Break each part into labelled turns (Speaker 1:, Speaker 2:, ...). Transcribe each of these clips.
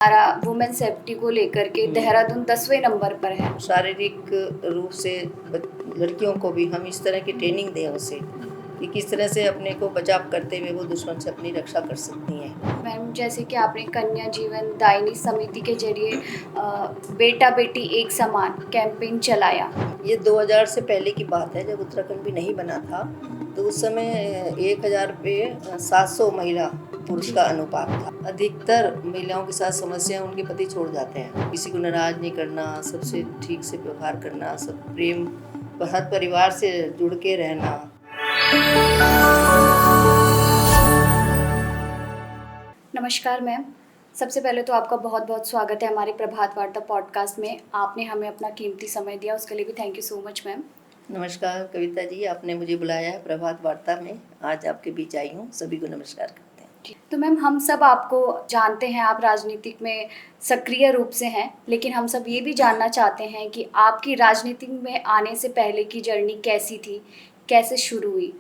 Speaker 1: हमारा women safety को लेकर के देहरादून 10वें नंबर पर है।
Speaker 2: शारीरिक रूप से लड़कियों को भी हम इस तरह की ट्रेनिंग दें उसे कि किस तरह से अपने को बचाव करते हुए वो दुश्मन से अपनी रक्षा कर सकती हैं।
Speaker 1: मैम, जैसे कि आपने कन्या जीवन दायिनी समिति के जरिए बेटा बेटी एक समान कैंपेन चलाया।
Speaker 2: ये 2000 से पहले की बात है, जब उत्तराखंड भी नहीं बना था। तो उस समय 1000 पे 700 महिला पुरुष का अनुपात था। अधिकतर महिलाओं के साथ समस्या उनके पति छोड़ जाते हैं। किसी को नाराज नहीं करना, सबसे ठीक से व्यवहार करना, सब प्रेम, हर परिवार से जुड़ के रहना।
Speaker 1: नमस्कार मैम, सबसे पहले तो आपका बहुत बहुत स्वागत है हमारे प्रभात वार्ता पॉडकास्ट में। आपने हमें अपना कीमती समय दिया, उसके लिए भी thank you so much ma'am.
Speaker 2: नमस्कार कविता जी, आपने मुझे बुलाया है प्रभात वार्ता में, आज आपके बीच आई हूँ। सभी को नमस्कार करते हैं।
Speaker 1: तो मैम, हम सब आपको जानते हैं, आप राजनीतिक में सक्रिय रूप से हैं, लेकिन हम सब ये भी जानना चाहते हैं कि आपकी राजनीति में आने से पहले की जर्नी कैसी थी, कैसे शुरू हुई?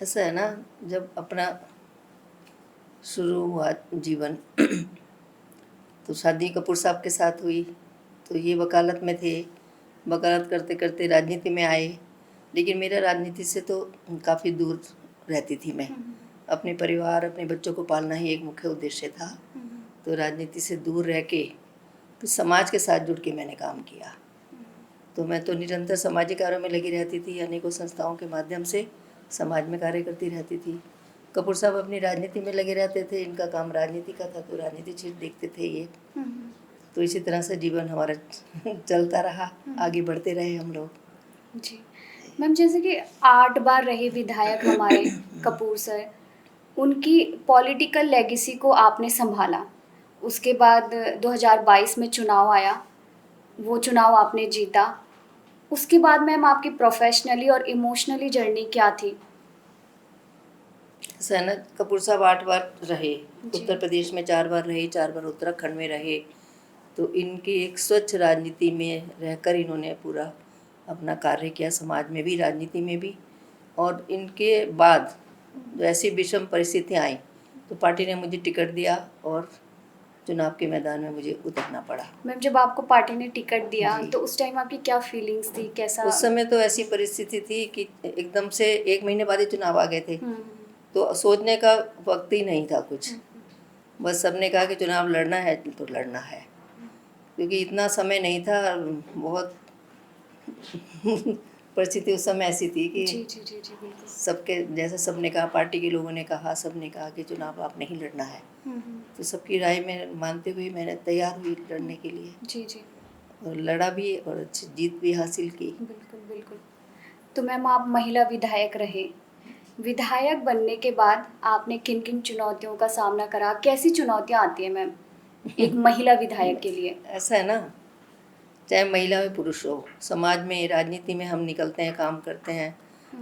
Speaker 2: ऐसा है ना, जब अपना शुरू हुआ जीवन तो शादी कपूर साहब के साथ हुई। तो ये वकालत में थे, वकालत करते करते राजनीति में आए। लेकिन मेरा राजनीति से तो काफ़ी दूर रहती थी मैं। अपने परिवार, अपने बच्चों को पालना ही एक मुख्य उद्देश्य था। तो राजनीति से दूर रह के फिर समाज के साथ जुड़ के मैंने काम किया। तो मैं तो निरंतर सामाजिक कार्यों में लगी रहती थी, अनेकों संस्थाओं के माध्यम से समाज में कार्य करती रहती थी। कपूर साहब अपनी राजनीति में लगे रहते थे, इनका काम राजनीति का था, तो राजनीति चीज देखते थे ये। तो इसी तरह से जीवन हमारा चलता रहा, आगे बढ़ते रहे हम लोग।
Speaker 1: जी मैम, जैसे कि 8 बार रहे विधायक हमारे कपूर सर, उनकी पॉलिटिकल लेगेसी को आपने संभाला। उसके बाद 2022 में चुनाव आया, वो चुनाव आपने जीता। उसके बाद मैम, आपकी प्रोफेशनली और इमोशनली जर्नी क्या थी?
Speaker 2: ऐसा है ना, कपूर साहब 8 बार रहे,
Speaker 1: जी।
Speaker 2: उत्तर प्रदेश में 4 बार रहे, 4 बार उत्तराखंड में रहे। तो इनकी एक स्वच्छ राजनीति में रहकर इन्होंने पूरा अपना कार्य किया, समाज में भी, राजनीति में भी। और इनके बाद जो ऐसी विषम परिस्थितियाँ आई तो पार्टी ने मुझे टिकट दिया और चुनाव के मैदान में मुझे उतरना पड़ा।
Speaker 1: मैम, जब आपको पार्टी ने टिकट दिया
Speaker 2: जी।
Speaker 1: तो उस टाइम आपकी क्या फीलिंग्स थी, कैसा?
Speaker 2: उस समय तो ऐसी परिस्थिति थी कि एकदम से 1 महीने बाद ही चुनाव आ गए थे। तो सोचने का वक्त ही नहीं था कुछ। बस सबने कहा कि चुनाव लड़ना है तो लड़ना है, क्योंकि इतना समय नहीं था। बहुत परिस्थिति उस समय ऐसी थी कि
Speaker 1: जी जी जी जी बिल्कुल।
Speaker 2: सबके, जैसे सबने कहा, पार्टी के लोगों ने कहा, सबने कहा कि चुनाव आप नहीं लड़ना है। तो सबकी राय में मानते हुए मैंने तैयार हुई लड़ने के लिए।
Speaker 1: जी जी
Speaker 2: और लड़ा भी और अच्छी जीत भी हासिल की।
Speaker 1: बिल्कुल बिल्कुल। तो मैम, आप महिला विधायक रहे। विधायक बनने के बाद आपने किन किन चुनौतियों का सामना करा? कैसी चुनौतियाँ आती हैं मैम एक महिला विधायक के लिए?
Speaker 2: ऐसा है ना, चाहे महिला हो पुरुष हो, समाज में, राजनीति में हम निकलते हैं, काम करते हैं।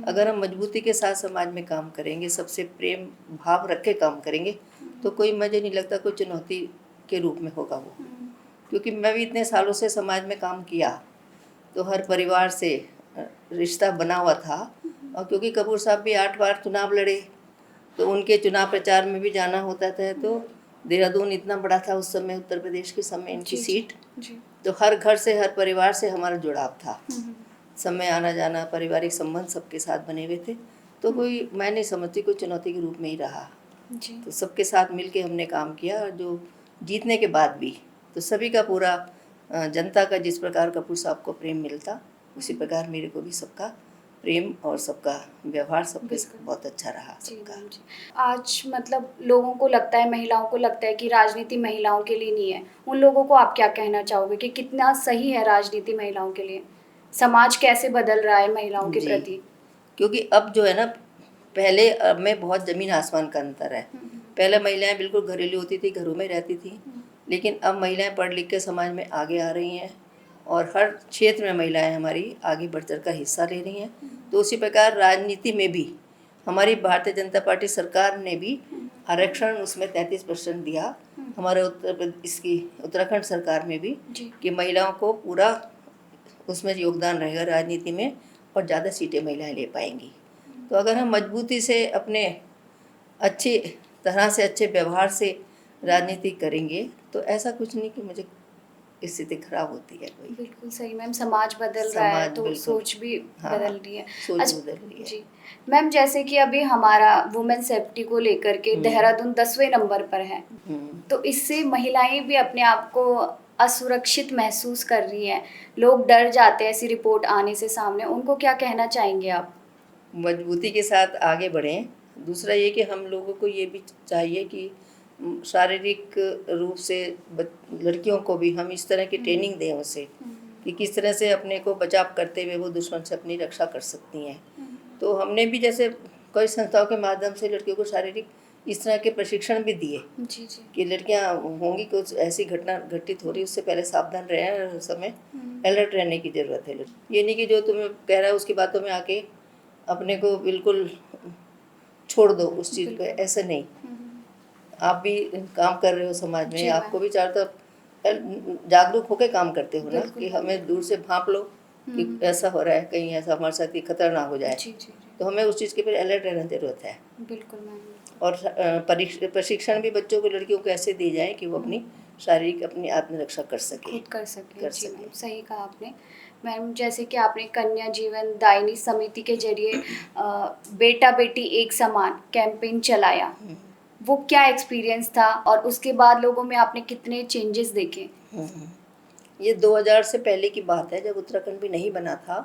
Speaker 2: अगर हम मजबूती के साथ समाज में काम करेंगे, सबसे प्रेम भाव रख के काम करेंगे, तो कोई, मुझे नहीं लगता कोई चुनौती के रूप में होगा वो। क्योंकि मैं भी इतने सालों से समाज में काम किया, तो हर परिवार से रिश्ता बना हुआ था। और क्योंकि कपूर साहब भी 8 बार चुनाव लड़े, तो उनके चुनाव प्रचार में भी जाना होता था। तो देहरादून इतना बड़ा था उस समय, उत्तर प्रदेश के समय इनकी सीट।
Speaker 1: जी।
Speaker 2: तो हर घर से, हर परिवार से हमारा जुड़ाव था। समय आना जाना, पारिवारिक संबंध सबके साथ बने हुए थे। तो कोई, मैं नहीं समझती कोई चुनौती के रूप में ही रहा।
Speaker 1: जी।
Speaker 2: तो सबके साथ मिलके हमने काम किया। और जो जीतने के बाद भी तो सभी का पूरा, जनता का जिस प्रकार कपूर साहब को प्रेम मिलता, उसी प्रकार मेरे को भी सबका प्रेम और सबका व्यवहार सबके बहुत अच्छा रहा सबका।
Speaker 1: जी। आज मतलब लोगों को लगता है, महिलाओं को लगता है कि राजनीति महिलाओं के लिए नहीं है। उन लोगों को आप क्या कहना चाहोगे कि कितना सही है राजनीति महिलाओं के लिए? समाज कैसे बदल रहा है महिलाओं के
Speaker 2: जी,
Speaker 1: प्रति?
Speaker 2: क्योंकि अब जो है ना, पहले अब में बहुत ज़मीन आसमान का अंतर है। पहले महिलाएं बिल्कुल घरेलू होती थी, घरों में रहती थी। लेकिन अब महिलाएं पढ़ लिख के समाज में आगे आ रही हैं और हर क्षेत्र में महिलाएं हमारी आगे बढ़ चढ़ कर हिस्सा ले रही हैं। तो उसी प्रकार राजनीति में भी हमारी भारतीय जनता पार्टी सरकार ने भी आरक्षण उसमें 33% दिया। हमारे इसकी उत्तराखंड सरकार में भी कि महिलाओं को पूरा उसमें योगदान रहेगा राजनीति में, और ज़्यादा सीटें महिलाएं ले पाएंगी। तो अगर हम मजबूती से अपने अच्छी तरह से, अच्छे व्यवहार से राजनीति करेंगे तो ऐसा कुछ नहीं कि मुझे स्थिति खराब होती है कोई।
Speaker 1: बिल्कुल सही मैम, समाज बदल रहा है
Speaker 2: समाज
Speaker 1: तो
Speaker 2: बिल्कुल,
Speaker 1: सोच भी
Speaker 2: हाँ,
Speaker 1: बदल रही है।
Speaker 2: सोच
Speaker 1: अच्छा,
Speaker 2: बदल रही है।
Speaker 1: जी मैम, जैसे कि अभी हमारा वुमेन सेफ्टी को लेकर के देहरादून 10वें नंबर पर है, तो इससे महिलाएं भी अपने आप को असुरक्षित महसूस कर रही हैं, लोग डर जाते हैं ऐसी रिपोर्ट आने से सामने, उनको क्या कहना चाहेंगे आप?
Speaker 2: मजबूती के साथ आगे बढ़ें। दूसरा ये कि हम लोगों को ये भी चाहिए कि शारीरिक रूप से लड़कियों को भी हम इस तरह की ट्रेनिंग दें उसे कि किस तरह से अपने को बचाव करते हुए वो दुश्मन से अपनी रक्षा कर सकती हैं। तो हमने भी जैसे कई संस्थाओं के माध्यम से लड़कियों को शारीरिक इस तरह के प्रशिक्षण भी दिए
Speaker 1: जी जी।
Speaker 2: कि लड़कियां होंगी कुछ ऐसी घटना घटित हो रही उससे पहले सावधान रहें, हर समय अलर्ट रहने की ज़रूरत है। ये नहीं कि जो तुम्हें कह रहा है उसकी बातों में आके अपने को बिल्कुल छोड़ दो उस चीज़ पे, ऐसा नहीं। आप भी काम कर रहे हो समाज में,
Speaker 1: जी
Speaker 2: आपको
Speaker 1: मैम।
Speaker 2: भी चारों तरफ जागरूक होकर काम करते हो ना
Speaker 1: बिल्कुल
Speaker 2: कि
Speaker 1: मैम।
Speaker 2: हमें दूर से भांप लो कि ऐसा हो रहा है, कहीं ऐसा हमारे साथ ये खतरा ना हो जाए।
Speaker 1: जी जी जी।
Speaker 2: तो हमें उस चीज़ के पर अलर्ट रहना ज़रूरत है।
Speaker 1: बिल्कुल मैम।
Speaker 2: और प्रशिक्षण भी बच्चों को, लड़कियों को ऐसे दी जाए कि वो अपनी शारीरिक अपनी आत्मरक्षा कर सके,
Speaker 1: खुद कर सकें।
Speaker 2: कर
Speaker 1: जी
Speaker 2: सके।
Speaker 1: मैम, सही कहा आपने। मैम, जैसे कि आपने कन्या जीवन दायिनी समिति के जरिए बेटा बेटी एक समान कैंपेन चलाया, वो क्या एक्सपीरियंस था और उसके बाद लोगों में आपने कितने चेंजेस देखे?
Speaker 2: ये 2000 से पहले की बात है, जब उत्तराखंड भी नहीं बना था।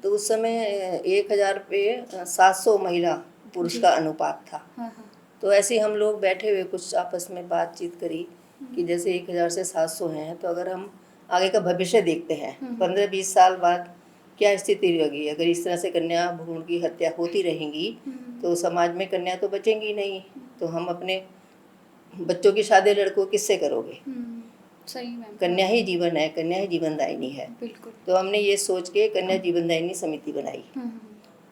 Speaker 2: तो उस समय 1000 पे 700 महिला पुरुष
Speaker 1: जी।
Speaker 2: का अनुपात था।
Speaker 1: हाँ हाँ।
Speaker 2: तो ऐसे ही हम लोग बैठे हुए कुछ आपस में बातचीत करी कि जैसे 1000 से 700 हैं, तो अगर हम आगे का भविष्य देखते हैं 15-20 साल बाद क्या स्थिति होगी, अगर इस तरह से कन्या भ्रूण की हत्या होती रहेंगी तो समाज में कन्या तो बचेंगी नहीं। तो हम अपने बच्चों की शादी लड़कों किससे करोगे?
Speaker 1: सही मैम।
Speaker 2: कन्या ही जीवन है, कन्या ही जीवनदायिनी है।
Speaker 1: बिल्कुल।
Speaker 2: तो हमने ये सोच के कन्या जीवनदायिनी समिति बनाई।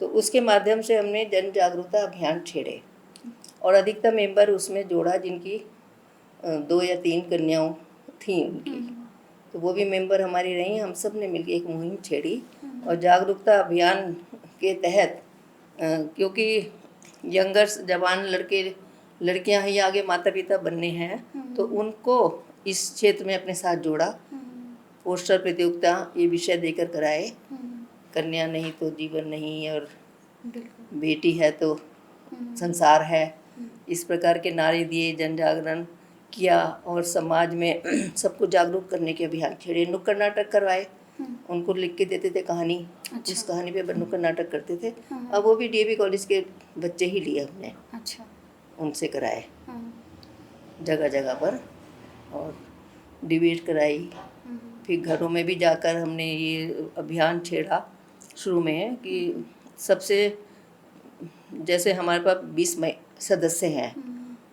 Speaker 2: तो उसके माध्यम से हमने जन जागरूकता अभियान छेड़े और अधिकतर मेंबर उसमें जोड़ा जिनकी 2 या 3 कन्याओं थी उनकी। तो वो भी मेंबर हमारी रही। हम सब ने मिलकर एक मुहिम छेड़ी और जागरूकता अभियान के तहत क्योंकि यंगर्स जवान लड़के लड़कियां ही आगे माता पिता बनने हैं, तो उनको इस क्षेत्र में अपने साथ जोड़ा। पोस्टर प्रतियोगिता ये विषय देकर कराए, कन्या नहीं तो जीवन नहीं और बेटी है तो संसार है, इस प्रकार के नारे दिए, जन जागरण किया और समाज में सबको जागरूक करने के अभियान छेड़े। नुक्कड़ नाटक करवाए, उनको लिख के देते थे कहानी।
Speaker 1: अच्छा।
Speaker 2: उस कहानी पे नुक्कड़ नाटक करते थे। अब वो भी डीएवी कॉलेज के बच्चे ही लिए हमने।
Speaker 1: अच्छा।
Speaker 2: उनसे कराए जगह जगह पर और डिबेट कराई। फिर घरों में भी जाकर हमने ये अभियान छेड़ा शुरू में कि सबसे, जैसे हमारे पास 20 सदस्य हैं,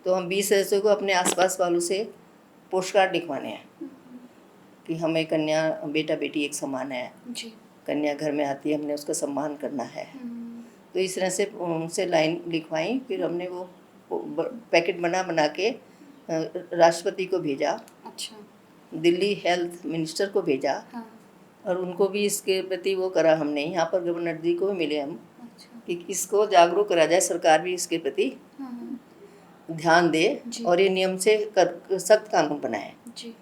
Speaker 2: तो हम 20 सदस्यों को अपने आसपास वालों से पोस्ट कार्ड लिखवाने हैं कि हमें कन्या बेटा बेटी एक समान है
Speaker 1: जी।
Speaker 2: कन्या घर में आती है, हमने उसका सम्मान करना है। तो इस तरह से उनसे लाइन लिखवाई। फिर हमने वो पैकेट बना के राष्ट्रपति को भेजा।
Speaker 1: अच्छा।
Speaker 2: दिल्ली हेल्थ मिनिस्टर को भेजा।
Speaker 1: हाँ।
Speaker 2: और उनको भी इसके प्रति वो करा हमने। यहाँ पर गवर्नर जी को भी मिले हम
Speaker 1: अच्छा।
Speaker 2: कि इसको जागरूक करा जाए, सरकार भी इसके प्रति ध्यान दे और ये नियम से सख्त कानून बनाए।
Speaker 1: जी।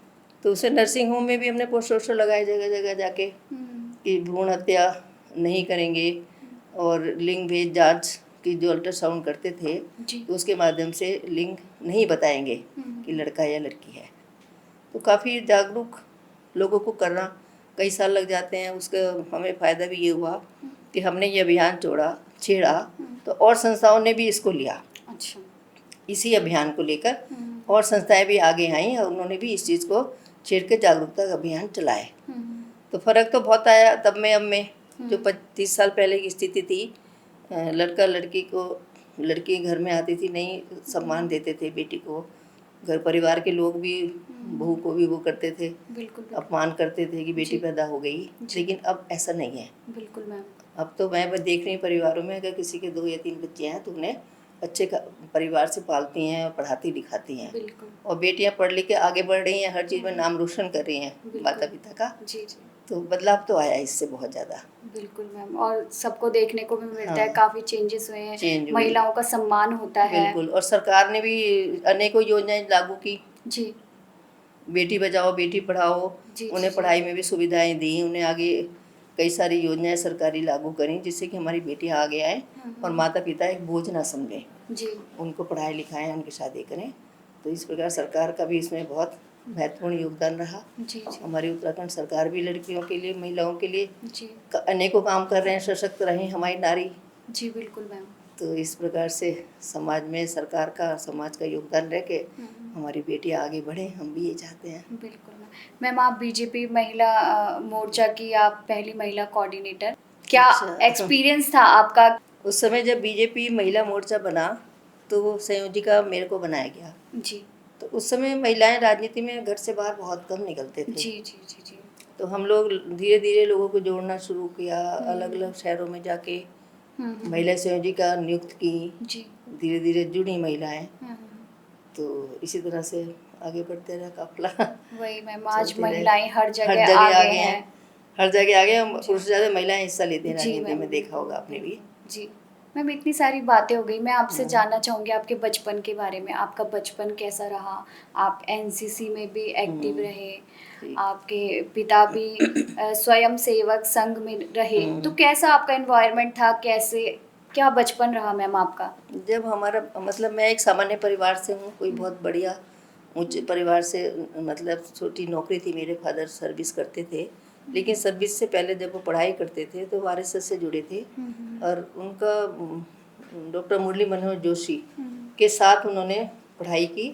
Speaker 2: तो उसे नर्सिंग होम में भी हमने पोस्टर लगाए जगह जगह जाके कि भ्रूण हत्या नहीं करेंगे और लिंग भेद जांच की जो अल्ट्रासाउंड करते थे तो उसके माध्यम से लिंग नहीं बताएंगे कि लड़का या लड़की है। तो काफ़ी जागरूक लोगों को करना कई साल लग जाते हैं। उसका हमें फ़ायदा भी ये हुआ कि हमने ये अभियान छेड़ा तो और संस्थाओं ने भी इसको लिया। अच्छा। इसी अभियान को लेकर और संस्थाएं भी आगे आईं और उन्होंने भी इस चीज़ को छेड़ के जागरूकता अभियान चलाए। तो फ़र्क तो बहुत आया तब में अब में। जो 25 साल पहले की स्थिति थी, लड़का लड़की को, लड़की घर में आती थी नहीं सम्मान देते थे, बेटी को घर परिवार के लोग भी बहू को भी वो करते थे, बिल्कुल अपमान करते थे कि बेटी पैदा हो गई। लेकिन अब ऐसा नहीं है। बिल्कुल मैम। अब तो मैं देख रही हूँ परिवारों में अगर किसी के 2 या 3 बच्चे हैं तो उन्हें अच्छे परिवार से पालती हैं और पढ़ाती लिखाती हैं। बिल्कुल। और बेटियां पढ़ लिख के आगे बढ़ रही हैं, हर चीज़ में नाम रोशन कर रही हैं माता पिता का। जी जी। तो बदलाव तो आया इससे बहुत ज़्यादा। बिल्कुल मैम। और सबको देखने को भी मिलता है, काफ़ी चेंजेस हुए हैं, महिलाओं का सम्मान होता है। बिल्कुल। और सरकार ने भी अनेकों योजनाएं लागू की
Speaker 1: जी
Speaker 2: बेटी बचाओ बेटी पढ़ाओ,
Speaker 1: जी
Speaker 2: उन्हें
Speaker 1: जी
Speaker 2: पढ़ाई में भी सुविधाएं दी, उन्हें आगे कई सारी योजनाएं सरकारी लागू करी जिससे कि हमारी बेटियां आगे आएँ और माता पिता एक बोझ ना समझें,
Speaker 1: जी
Speaker 2: उनको पढ़ाएं लिखाएं, उनकी शादी करें। तो इस प्रकार सरकार का भी इसमें बहुत महत्वपूर्ण योगदान रहा।
Speaker 1: जी जी
Speaker 2: हमारी उत्तराखंड सरकार भी लड़कियों के लिए, महिलाओं के लिए
Speaker 1: जी
Speaker 2: अनेकों काम कर रहे हैं, सशक्त रहें हमारी नारी।
Speaker 1: जी बिल्कुल मैम।
Speaker 2: तो इस प्रकार से समाज में सरकार का, समाज का योगदान रह के हमारी बेटियां आगे बढ़ें, हम भी ये चाहते हैं।
Speaker 1: बिल्कुल मैम। मैम आप बीजेपी महिला मोर्चा की आप पहली महिला कोऑर्डिनेटर, क्या
Speaker 2: अच्छा।
Speaker 1: एक्सपीरियंस था आपका?
Speaker 2: उस समय जब बीजेपी महिला मोर्चा बना तो वो संयोजिका मेरे को बनाया गया।
Speaker 1: जी
Speaker 2: तो उस समय महिलाएं राजनीति में घर से बाहर बहुत कम निकलते थे।
Speaker 1: जी जी जी जी
Speaker 2: तो हम लोग धीरे धीरे लोगों को जोड़ना शुरू किया, अलग अलग शहरों में जाके महिला संयोजिका नियुक्त की,
Speaker 1: जी
Speaker 2: धीरे धीरे जुड़ी महिलाएं।
Speaker 1: हम्म,
Speaker 2: तो इसी तरह से आगे बढ़ते रहा काफिला।
Speaker 1: वही मैम, आज
Speaker 2: चलते रहे।
Speaker 1: महिलाएं हर
Speaker 2: हर
Speaker 1: जगह
Speaker 2: जगह
Speaker 1: आगे
Speaker 2: आगे हैं,
Speaker 1: हैं।
Speaker 2: हर जगह आगे हम,
Speaker 1: जी
Speaker 2: पुरुष से ज़्यादा महिलाएं हिस्सा लेती हैं
Speaker 1: जी
Speaker 2: राजनीति
Speaker 1: मैम
Speaker 2: में, देखा होगा आपने भी।
Speaker 1: जी मैम, इतनी सारी बातें हो गई, मैं आपसे जानना चाहूँगी आपके बचपन के बारे में। आपका बचपन कैसा रहा? आप एनसीसी में भी एक्टिव रहे,
Speaker 2: ठीक।
Speaker 1: आपके पिता भी स्वयं सेवक संघ में रहे, तो कैसा आपका एनवायरनमेंट था? कैसे क्या बचपन रहा मैम आपका?
Speaker 2: जब हमारा मतलब मैं एक सामान्य परिवार से हूँ, कोई बहुत बढ़िया ऊंचे परिवार से, मतलब छोटी नौकरी थी, मेरे फादर सर्विस करते थे, लेकिन सर्विस से पहले जब वो पढ़ाई करते थे तो वो आरएसएस से जुड़े थे। और उनका डॉक्टर मुरली मनोहर जोशी के साथ उन्होंने पढ़ाई की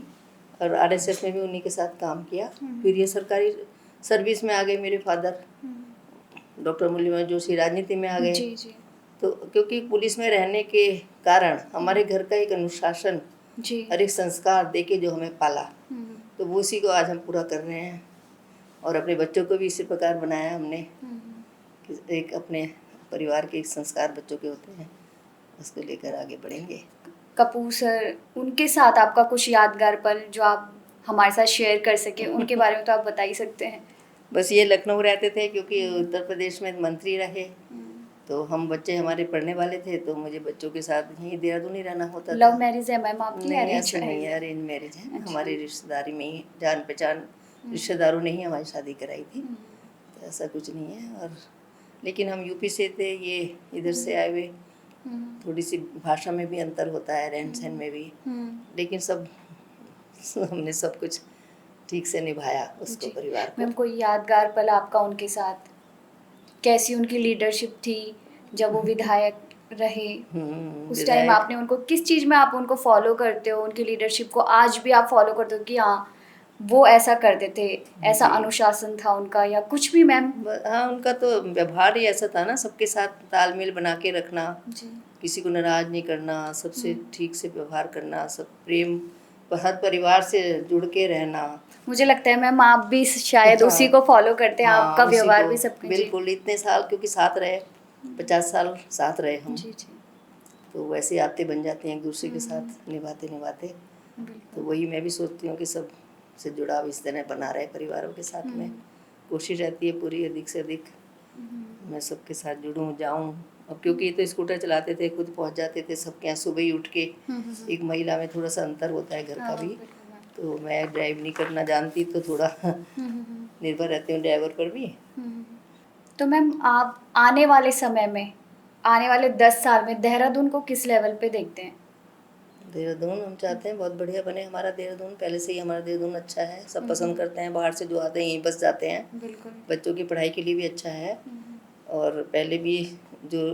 Speaker 2: और आरएसएस में भी उन्हीं के साथ काम किया। फिर ये सरकारी सर्विस में आ गए मेरे फादर, डॉक्टर मुरली मनोहर जोशी राजनीति में आ गए।
Speaker 1: जी जी
Speaker 2: तो क्योंकि पुलिस में रहने के कारण हमारे घर का एक अनुशासन
Speaker 1: जी
Speaker 2: और एक संस्कार देके जो हमें पाला, तो वो उसी को आज हम पूरा कर रहे हैं। और अपने बच्चों को भी इसी प्रकार बनाया हमने कि एक अपने परिवार के एक संस्कार बच्चों के होते हैं, उसको लेकर आगे बढ़ेंगे।
Speaker 1: कपूर सर, उनके साथ आपका कुछ यादगार पल जो आप हमारे साथ शेयर कर सके, उनके बारे में तो आप बता ही सकते हैं।
Speaker 2: बस ये लखनऊ रहते थे क्योंकि उत्तर प्रदेश में मंत्री रहे, तो हम बच्चे हमारे पढ़ने वाले थे, तो मुझे बच्चों के साथ यहीं देहरादून ही रहना होता था।
Speaker 1: लव मैरिज है मैम आपकी?
Speaker 2: नहीं,
Speaker 1: अरेंज
Speaker 2: ऐसे नहीं
Speaker 1: मैरिज?
Speaker 2: है, अरेंज मैरिज है।
Speaker 1: अच्छा।
Speaker 2: हमारी रिश्तेदारी में ही जान पहचान रिश्तेदारों ने ही हमारी शादी कराई थी, तो ऐसा कुछ नहीं है। और लेकिन हम यूपी से थे, ये इधर से आए हुए, थोड़ी सी भाषा में भी अंतर होता है, रहन सहन में भी, लेकिन सब हमने सब कुछ ठीक से निभाया उसको, परिवार को।
Speaker 1: मैम कोई यादगार पल आपका उनके साथ? कैसी उनकी लीडरशिप थी जब वो विधायक रहे? उस टाइम
Speaker 2: विधायक
Speaker 1: आपने उनको किस चीज़ में आप उनको फॉलो करते हो, उनकी लीडरशिप को आज भी आप फॉलो करते हो कि हाँ वो ऐसा करते थे, ऐसा
Speaker 2: जी।
Speaker 1: अनुशासन था उनका, या कुछ भी मैम?
Speaker 2: हाँ, उनका तो व्यवहार ही ऐसा था ना, सबके साथ तालमेल बना के रखना,
Speaker 1: जी
Speaker 2: किसी को नाराज नहीं करना, सबसे ठीक से व्यवहार करना, सब प्रेम, हर परिवार से जुड़ के रहना।
Speaker 1: मुझे लगता है मैम आप भी शायद उसी को फॉलो करते हैं, आपका
Speaker 2: उसी
Speaker 1: व्यवहार
Speaker 2: को
Speaker 1: भी सबके। जी
Speaker 2: बिल्कुल, इतने साल क्योंकि साथ रहे, 50 साल साथ रहे हम,
Speaker 1: जी जी
Speaker 2: तो वैसे आते बन जाते हैं एक दूसरे के साथ, निभाते निभाते। तो
Speaker 1: बिल्कुल।
Speaker 2: वही मैं भी सोचती हूँ कि सब से जुड़ाव इस तरह बना रहे परिवारों के साथ में। कोशिश रहती है पूरी, अधिक से अधिक मैं सबके साथ जुड़ूँ, जाऊँ। अब क्योंकि ये तो स्कूटर चलाते थे, खुद पहुँच जाते थे सबके यहाँ सुबह ही उठ के। एक महिला में थोड़ा सा अंतर होता है घर का भी, तो मैं ड्राइव नहीं करना जानती, तो थोड़ा निर्भर रहती हूँ ड्राइवर पर भी।
Speaker 1: तो मैम आप आने वाले समय में, आने वाले 10 साल में देहरादून को किस लेवल पे देखते हैं?
Speaker 2: देहरादून हम चाहते हैं बहुत बढ़िया बने हमारा देहरादून, पहले से ही हमारा देहरादून अच्छा है, सब पसंद करते हैं, बाहर से जो आते हैं यहीं बस जाते हैं।
Speaker 1: बिल्कुल।
Speaker 2: बच्चों की पढ़ाई के लिए भी अच्छा है। और पहले भी जो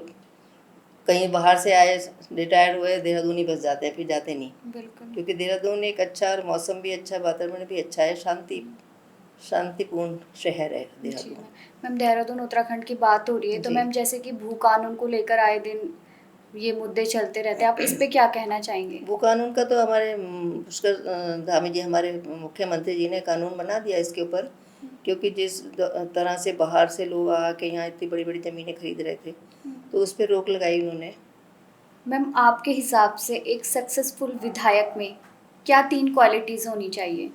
Speaker 2: कहीं बाहर से आए, रिटायर्ड हुए, देहरादून ही बस जाते हैं, फिर जाते नहीं,
Speaker 1: बिल्कुल।
Speaker 2: क्योंकि देहरादून एक अच्छा, और मौसम भी अच्छा, वातावरण भी अच्छा है, शांतिपूर्ण शहर है
Speaker 1: जी
Speaker 2: देहरादून।
Speaker 1: मैम, देहरादून उत्तराखंड की बात हो रही है, तो
Speaker 2: जी।
Speaker 1: मैम जैसे कि भू कानून को लेकर आए दिन ये मुद्दे चलते रहते हैं, आप इस पे क्या कहना चाहेंगे?
Speaker 2: वो कानून का तो हमारे पुष्कर धामी जी, हमारे मुख्यमंत्री जी ने कानून बना दिया इसके ऊपर, क्योंकि जिस तरह से बाहर से लोग आके यहाँ इतनी बड़ी बड़ी ज़मीनें खरीद रहे थे, तो उस पर रोक लगाई उन्होंने।
Speaker 1: मैम आपके हिसाब से एक सक्सेसफुल विधायक में क्या 3 क्वालिटीज़ होनी चाहिए?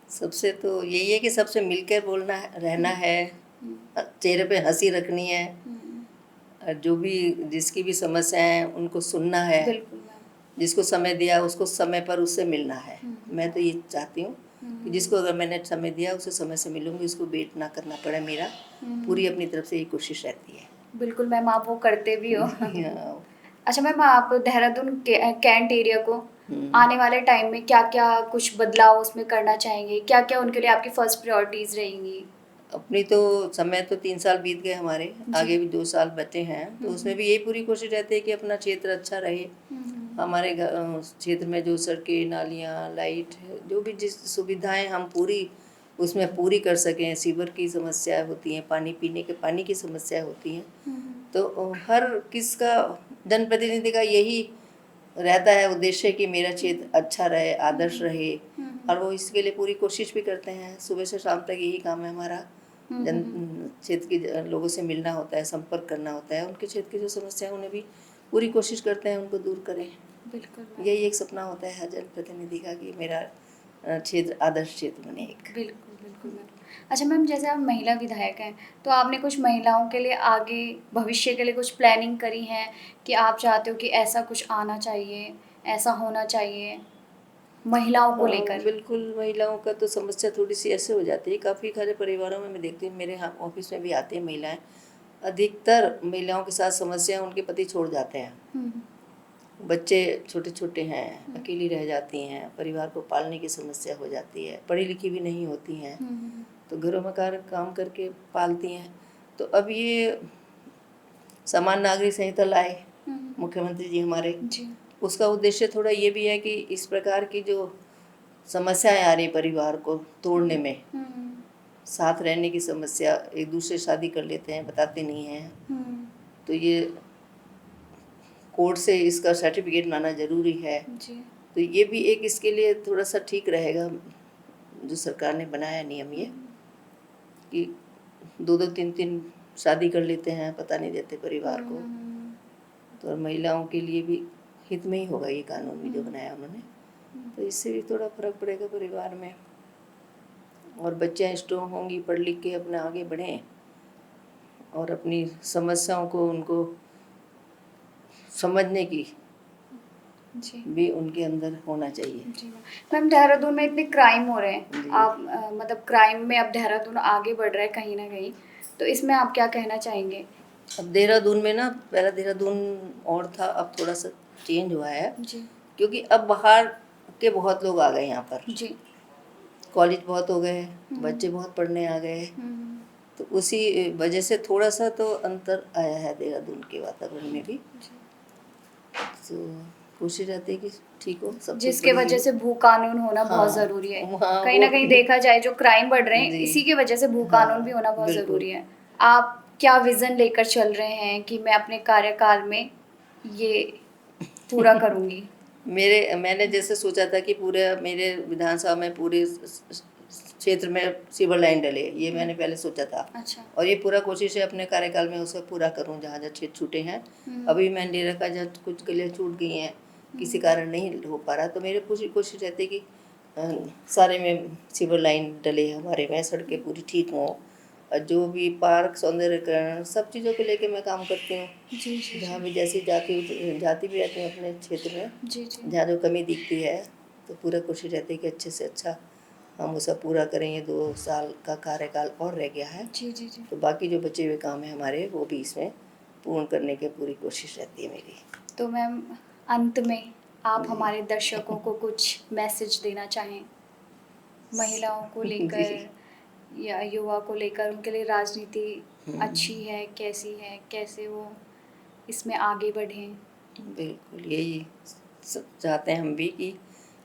Speaker 2: सबसे तो यही है कि सबसे मिलकर बोलना है, रहना है, चेहरे पे हंसी रखनी है, और जो भी जिसकी भी समस्या है उनको सुनना है,
Speaker 1: बिल्कुल मैम।
Speaker 2: जिसको समय दिया उसको समय पर उससे मिलना है। मैं तो ये चाहती हूँ कि जिसको अगर मैंने समय दिया उसे समय से मिलूंगी, उसको वेट ना करना पड़े मेरा। पूरी अपनी तरफ से ये कोशिश रहती है।
Speaker 1: बिल्कुल मैम, आप वो करते भी हो।
Speaker 2: हाँ।
Speaker 1: अच्छा मैम, आप देहरादून कैंट एरिया को
Speaker 2: हम्म।
Speaker 1: आने वाले टाइम में क्या क्या कुछ बदलाव उसमें करना चाहेंगे? क्या क्या उनके लिए आपकी फर्स्ट प्रायोरिटीज रहेंगी?
Speaker 2: अपनी तो समय तो 3 साल बीत गए हमारे,
Speaker 1: जी।
Speaker 2: आगे भी 2 साल बचे हैं, तो उसमें भी यही पूरी कोशिश रहती है कि अपना क्षेत्र अच्छा रहे। हमारे क्षेत्र में जो सड़कें, नालियाँ, लाइट, जो भी जिस सुविधाएं हम पूरी उसमें पूरी कर सकें। सीवर की समस्या होती हैं, पानी पीने के पानी की समस्या होती हैं, तो हर किसका जनप्रतिनिधि का यही रहता है उद्देश्य कि मेरा क्षेत्र अच्छा रहे, आदर्श रहे, और वो इसके लिए पूरी कोशिश भी करते हैं। सुबह से शाम तक यही काम है हमारा। जन क्षेत्र के लोगों से मिलना होता है, संपर्क करना होता है, उनके क्षेत्र की जो समस्या है उन्हें भी पूरी कोशिश करते हैं उनको दूर करें।
Speaker 1: बिल्कुल
Speaker 2: यही एक सपना होता है हर जनप्रतिनिधि का कि मेरा क्षेत्र आदर्श क्षेत्र बने एक।
Speaker 1: बिल्कुल बिल्कुल मैम। अच्छा मैम, जैसे आप महिला विधायक हैं, तो आपने कुछ महिलाओं के लिए आगे भविष्य के लिए कुछ प्लानिंग करी है कि आप चाहते हो कि ऐसा कुछ आना चाहिए, ऐसा होना चाहिए महिलाओं को लेकर?
Speaker 2: बिल्कुल, महिलाओं का तो समस्या थोड़ी सी ऐसे हो जाती है। काफ़ी सारे परिवारों में मैं देखती हूँ, मेरे यहाँ ऑफिस में भी आती हैं महिलाएं। अधिकतर महिलाओं के साथ समस्या उनके पति छोड़ जाते हैं, बच्चे छोटे छोटे हैं, अकेली रह जाती हैं, परिवार को पालने की समस्या हो जाती है, पढ़ी लिखी भी नहीं होती हैं, तो घरों में काम करके पालती हैं। तो अब ये समान नागरिक संहिता लाए मुख्यमंत्री जी हमारे,
Speaker 1: जी।
Speaker 2: उसका उद्देश्य थोड़ा ये भी है कि इस प्रकार की जो समस्याएं आ रही परिवार को तोड़ने में, साथ रहने की समस्या, एक दूसरे शादी कर लेते हैं, बताते नहीं हैं, तो ये कोर्ट से इसका सर्टिफिकेट लाना ज़रूरी है।
Speaker 1: जी।
Speaker 2: तो ये भी एक इसके लिए थोड़ा सा ठीक रहेगा, जो सरकार ने बनाया नियम ये कि 2-2 3-3 शादी कर लेते हैं, पता नहीं देते परिवार को। तो महिलाओं के लिए भी हित में ही होगा ये कानून भी जो बनाया उन्होंने, तो इससे भी थोड़ा फर्क पड़ेगा परिवार में, और बच्चियाँ स्ट्रॉन्ग होंगी, पढ़ लिख के अपना आगे बढ़ें और अपनी समस्याओं को उनको समझने की
Speaker 1: जी।
Speaker 2: भी उनके अंदर होना चाहिए।
Speaker 1: जी मैम, देहरादून में इतने क्राइम हो रहे हैं,
Speaker 2: जी।
Speaker 1: आप मतलब क्राइम में अब देहरादून आगे बढ़ रहा है कहीं ना कहीं, तो इसमें आप क्या कहना चाहेंगे?
Speaker 2: अब देहरादून में ना, पहला देहरादून और था, अब थोड़ा सा चेंज हुआ है,
Speaker 1: जी।
Speaker 2: क्योंकि अब बाहर के बहुत लोग आ गए यहाँ पर,
Speaker 1: जी।
Speaker 2: कॉलेज बहुत हो गए, बच्चे बहुत पढ़ने आ गए, तो उसी वजह से थोड़ा सा तो अंतर आया है देहरादून के वातावरण में भी। तो कोशिश रहती है कि ठीक हो सब कुछ
Speaker 1: जिसके
Speaker 2: बढ़िया
Speaker 1: वजह
Speaker 2: हो।
Speaker 1: से भू कानून होना बहुत
Speaker 2: हाँ,
Speaker 1: ज़रूरी है।
Speaker 2: हाँ,
Speaker 1: कहीं
Speaker 2: वो
Speaker 1: ना कहीं
Speaker 2: भी।
Speaker 1: देखा जाए जो क्राइम बढ़ रहे हैं,
Speaker 2: जी।
Speaker 1: इसी की वजह से भू
Speaker 2: हाँ,
Speaker 1: कानून भी होना बहुत
Speaker 2: बिल्कुल।
Speaker 1: ज़रूरी है। आप क्या विज़न लेकर चल रहे हैं कि मैं अपने कार्यकाल में ये पूरा करूँगी?
Speaker 2: मैंने जैसे सोचा था कि पूरे मेरे विधानसभा में पूरे क्षेत्र में सीवर लाइन डले, ये मैंने पहले सोचा था।
Speaker 1: अच्छा।
Speaker 2: और ये पूरा कोशिश है अपने कार्यकाल में उसे पूरा करूं, जहाँ जहाँ क्षेत्र छूटे हैं। अभी मैंने रखा जहाँ कुछ गलियाँ छूट गई हैं, किसी कारण नहीं हो पा रहा, तो मेरे पूरी कोशिश रहती है कि सारे में सीवर लाइन डले, हमारे में सड़कें पूरी ठीक हों, और जो भी पार्क, सौंदर्यकरण, सब चीज़ों को लेके मैं काम करती हूँ।
Speaker 1: जी जी।
Speaker 2: जहाँ भी जैसी जाति भी रहती हूँ अपने क्षेत्र में,
Speaker 1: जी जी।
Speaker 2: जहाँ जो कमी दिखती है, तो पूरा कोशिश रहती है कि अच्छे से अच्छा हम उसे पूरा करें। ये 2 साल का कार्यकाल और रह गया है,
Speaker 1: जी जी जी।
Speaker 2: तो बाकी जो बचे हुए काम हैं हमारे, वो भी इसमें पूर्ण करने की पूरी कोशिश रहती है मेरी।
Speaker 1: तो मैम, अंत में आप हमारे दर्शकों को कुछ मैसेज देना चाहें, महिलाओं को लेकर या युवा को लेकर, उनके लिए राजनीति अच्छी है, कैसी है, कैसे वो इसमें आगे बढ़ें?
Speaker 2: बिल्कुल, यही चाहते हैं हम भी कि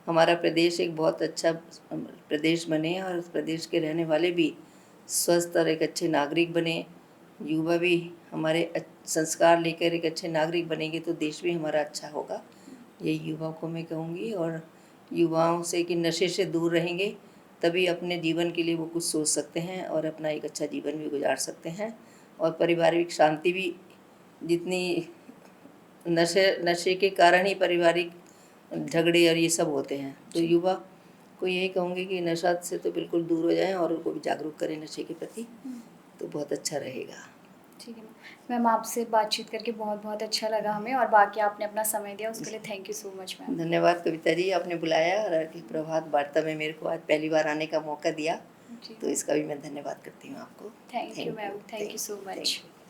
Speaker 2: हमारा प्रदेश एक बहुत अच्छा प्रदेश बने, और उस प्रदेश के रहने वाले भी स्वस्थ और एक अच्छे नागरिक बने। युवा भी हमारे संस्कार लेकर एक अच्छे नागरिक बनेंगे तो देश भी हमारा अच्छा होगा। ये युवाओं को मैं कहूँगी, और युवाओं से कि नशे से दूर रहेंगे, तभी अपने जीवन के लिए वो कुछ सोच सकते हैं और अपना एक अच्छा जीवन भी गुजार सकते हैं। और पारिवारिक शांति भी, जितनी नशे के कारण ही पारिवारिक झगड़े और ये सब होते हैं, तो युवा को यही कहूँगी कि नशा से तो बिल्कुल दूर हो जाएं और उनको भी जागरूक करें नशे के प्रति, तो बहुत अच्छा रहेगा।
Speaker 1: ठीक है मैम, आपसे बातचीत करके बहुत बहुत अच्छा लगा हमें, और बाकी आपने अपना समय दिया उसके लिए thank you so much ma'am.
Speaker 2: धन्यवाद कविता जी, आपने बुलाया और एक प्रभात वार्ता में मेरे को आज पहली बार आने का मौका दिया,
Speaker 1: जी
Speaker 2: तो इसका भी मैं धन्यवाद करती हूँ आपको।
Speaker 1: Thank you ma'am, thank you so
Speaker 2: thank
Speaker 1: much.
Speaker 2: You.